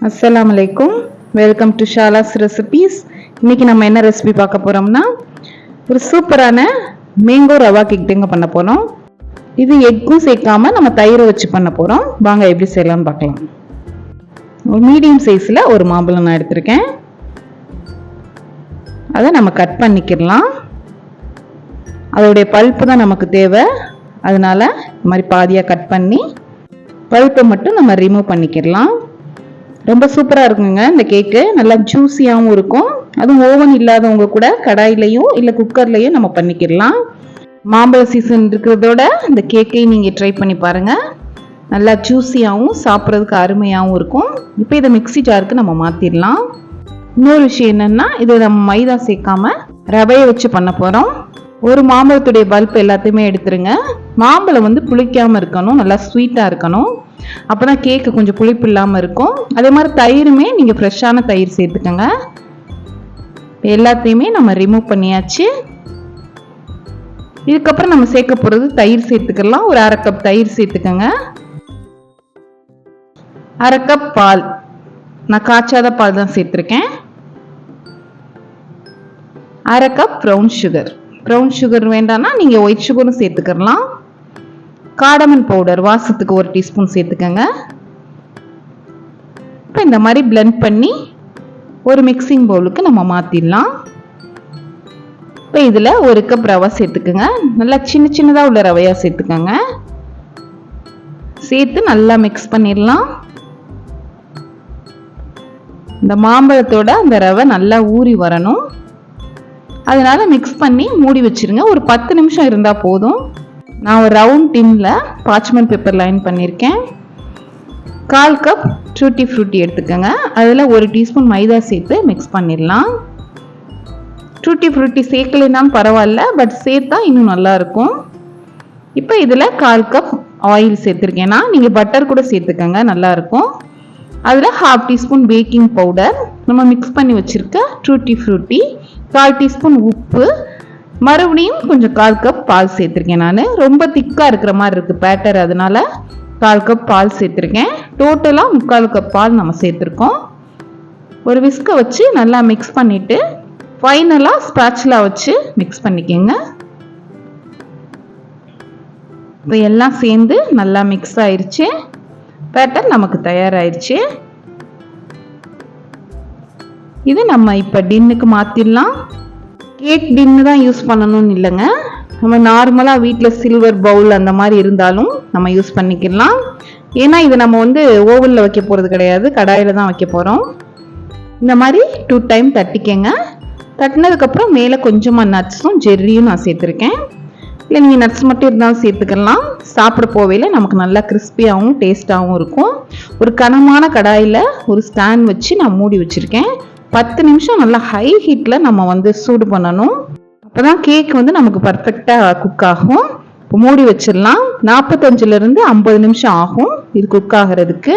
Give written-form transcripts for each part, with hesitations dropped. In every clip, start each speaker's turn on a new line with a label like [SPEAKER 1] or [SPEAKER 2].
[SPEAKER 1] அஸ்ஸலாமு அலைக்கும். Welcome to Shala's recipes. இன்னைக்கு நம்ம என்ன ரெசிபி பார்க்க போறோம்னா ஒரு சூப்பரான மேங்கோ ரவா கேக் தாங்க பண்ண போறோம். இது எக்கும் சேர்க்காம நம்ம தயிரை வச்சு பண்ண போறோம். வாங்க எப்படி செய்யலாம்னு பார்க்கலாம். ஒரு மீடியம் சைஸ்ல ஒரு மாம்பழம் நான் எடுத்திருக்கேன். அதை நம்ம கட் பண்ணிக்கலாம். அதோடைய பல்ப்பு தான் நமக்கு தேவை. அதனால இந்த மாதிரி பாதியாக கட் பண்ணி பல்ப்பை மட்டும் நம்ம ரிமூவ் பண்ணிக்கலாம். ரொம்ப சூப்பராக இருக்குங்க இந்த கேக்கு. நல்லா ஜூஸியாகவும் இருக்கும். அதுவும் ஓவன் இல்லாதவங்க கூட கடாயிலையும் இல்லை குக்கர்லையும் நம்ம பண்ணிக்கலாம். மாம்பழ சீசன் இருக்கிறதோட இந்த கேக்கை நீங்கள் ட்ரை பண்ணி பாருங்கள். நல்லா ஜூஸியாகவும் சாப்பிட்றதுக்கு அருமையாகவும் இருக்கும். இப்போ இதை மிக்ஸி ஜாருக்கு நம்ம மாற்றிடலாம். இன்னொரு விஷயம் என்னென்னா, இதை நம்ம மைதா சேர்க்காம ரவையை வச்சு பண்ண போகிறோம். ஒரு மாம்பழத்துடைய பல்ப் எல்லாத்தையுமே எடுத்துருங்க. மாம்பழம் புளிக்காமல் இருக்கணும், நல்லா ஸ்வீட்டாக இருக்கணும். அப்போ தான் கேக்கு கொஞ்சம் புளிப்பு இல்லாமல் இருக்கும். அதே மாதிரி தயிருமே நீங்கள் ஃப்ரெஷ்ஷான தயிர் சேர்த்துக்கோங்க. எல்லாத்தையுமே நம்ம ரிமூவ் பண்ணியாச்சு. இதுக்கப்புறம் நம்ம சேர்க்க போகிறது தயிர் சேர்த்துக்கலாம். ஒரு 1/2 கப் தயிர் சேர்த்துக்கோங்க. 1/2 கப் பால், நான் காய்ச்சாத பால் தான் சேர்த்துருக்கேன். 1/2 cup brown sugar. Brown sugar வேண்டாம்னா நீங்கள் ஒயிட் சுகரும் சேர்த்துக்கலாம். காடமன் பவுடர் வாசத்துக்கு 1 டீஸ்பூன் சேர்த்துக்கோங்க. இப்போ இந்த மாதிரி பிளெண்ட் பண்ணி ஒரு மிக்சிங் பவுலுக்கு நம்ம மாற்றிடலாம். இப்போ இதில் 1 கப் ரவை சேர்த்துக்கோங்க. நல்லா சின்ன சின்னதாக உள்ள ரவையாக சேர்த்துக்கோங்க. சேர்த்து நல்லா மிக்ஸ் பண்ணிடலாம். இந்த மாம்பழத்தோட அந்த ரவை நல்லா ஊறி வரணும். அதனால மிக்ஸ் பண்ணி மூடி வச்சிருங்க. ஒரு 10 நிமிஷம் இருந்தால் போதும். நான் ஒரு ரவுண்ட் டின்ல பார்ச்மெண்ட் பேப்பர் லைன் பண்ணியிருக்கேன். 1/4 கப் டூட்டி ஃப்ரூட்டி எடுத்துக்கோங்க. அதில் 1 டீஸ்பூன் மைதா சேர்த்து மிக்ஸ் பண்ணிடலாம். டூட்டி ஃப்ரூட்டி சேர்க்கலைனாலும் பரவாயில்ல, பட் சேர்த்தா இன்னும் நல்லா இருக்கும். இப்போ இதில் 1/4 கப் ஆயில் சேர்த்துருக்கேன்னா நீங்கள் பட்டர் கூட சேர்த்துக்கோங்க, நல்லா இருக்கும். அதில் 1/2 டீஸ்பூன் பேக்கிங் பவுடர், நம்ம மிக்ஸ் பண்ணி வச்சிருக்க டூட்டி ஃப்ரூட்டி, 1/4 டீஸ்பூன் உப்பு, மறுபடியும் கொஞ்சம் 1/4 கப் பால் சேர்த்துருக்கேன். நான் ரொம்ப திக்காக இருக்கிற மாதிரி இருக்குது பேட்டர், அதனால 1/4 கப் பால் சேர்த்துருக்கேன். டோட்டலாக 3/4 கப் பால் நம்ம சேர்த்துருக்கோம். ஒரு விஸ்கை வச்சு நல்லா மிக்ஸ் பண்ணிவிட்டு ஃபைனலாக ஸ்பாட்சுலா வச்சு மிக்ஸ் பண்ணிக்கோங்க. இப்போ எல்லாம் சேர்ந்து நல்லா மிக்ஸ் ஆயிடுச்சு. பேட்டர் நமக்கு தயாராகிடுச்சு. இது நம்ம இப்போ டின்னுக்கு மாற்றிடலாம். கேக் டின்னு தான் யூஸ் பண்ணணும்னு இல்லைங்க. நம்ம நார்மலாக வீட்டில் சில்வர் பவுல் அந்த மாதிரி இருந்தாலும் நம்ம யூஸ் பண்ணிக்கலாம். ஏன்னா இது நம்ம ஓவனில் வைக்க போகிறது கிடையாது, கடாயில் தான் வைக்க போகிறோம். இந்த மாதிரி 2 டைம் தட்டிக்கங்க. தட்டினதுக்கப்புறம் மேலே கொஞ்சமாக நட்ஸும் ஜெர்ரியும் நான் சேர்த்துருக்கேன். இல்லை நீங்கள் நட்ஸ் மட்டும் இருந்தாலும் சேர்த்துக்கலாம். சாப்பிட போவையில் நமக்கு நல்லா கிறிஸ்பியாகவும் டேஸ்ட்டாகவும் இருக்கும். ஒரு கனமான கடாயில் ஒரு ஸ்டாண்ட் வச்சு நான் மூடி வச்சுருக்கேன். 10 நிமிஷம் நல்லா ஹை ஹீட்டில் நம்ம சூடு பண்ணணும். அப்போ தான் கேக் நமக்கு பர்ஃபெக்டாக குக் ஆகும். இப்போ மூடி வச்சிடலாம். 45லேருந்து 50 நிமிஷம் ஆகும் இது குக் ஆகிறதுக்கு.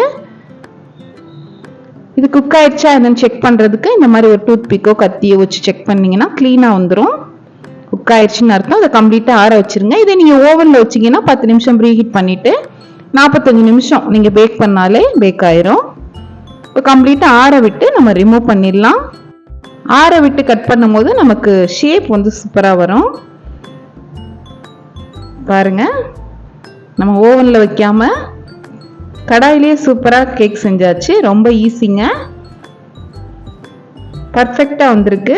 [SPEAKER 1] இது குக் ஆயிடுச்சா என்னன்னு செக் பண்ணுறதுக்கு இந்த மாதிரி ஒரு டூத் பிக்கோ கத்தியோ வச்சு செக் பண்ணிங்கன்னா க்ளீனாக வந்துடும். குக் ஆயிடுச்சுன்னு அர்த்தம். அதை கம்ப்ளீட்டாக ஆற வச்சுருங்க. இதை நீங்கள் ஓவனில் வச்சிங்கன்னா 10 நிமிஷம் ப்ரீஹீட் பண்ணிவிட்டு 45 நிமிஷம் நீங்கள் பேக் பண்ணாலே பேக் ஆயிரும். இப்போ கம்ப்ளீட்டாக ஆற விட்டு நம்ம ரிமூவ் பண்ணிடலாம். ஆற விட்டு கட் பண்ணும் போது நமக்கு ஷேப் சூப்பராக வரும். பாருங்க, நம்ம ஓவனில் வைக்காம கடாயிலே சூப்பராக கேக் செஞ்சாச்சு. ரொம்ப ஈஸிங்க, பர்ஃபெக்டாக வந்திருக்கு.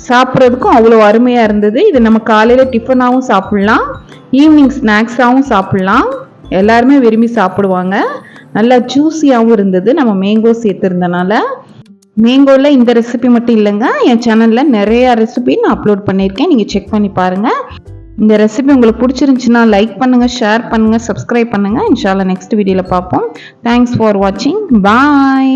[SPEAKER 1] சாப்பிட்றதுக்கும் அவ்வளோ அருமையாக இருந்தது. இது நம்ம காலையில் டிஃபனாகவும் சாப்பிட்லாம், ஈவினிங் ஸ்நாக்ஸாகவும் சாப்பிட்லாம். எல்லாருமே விரும்பி சாப்பிடுவாங்க. நல்லா ஜூஸியாகவும் இருந்தது நம்ம மேங்கோ சேர்த்துருந்தனால. மேங்கோவில் இந்த ரெசிபி மட்டும் இல்லைங்க, என் சேனலில் நிறையா ரெசிபி நான் அப்லோட் பண்ணியிருக்கேன். நீங்கள் செக் பண்ணி பாருங்கள். இந்த ரெசிபி உங்களுக்கு பிடிச்சிருந்துச்சுன்னா லைக் பண்ணுங்கள், ஷேர் பண்ணுங்கள், சப்ஸ்கிரைப் பண்ணுங்கள். இன்ஷால்லா நெக்ஸ்ட் வீடியோவில் பார்ப்போம். தேங்க்ஸ் ஃபார் வாட்சிங். பாய்.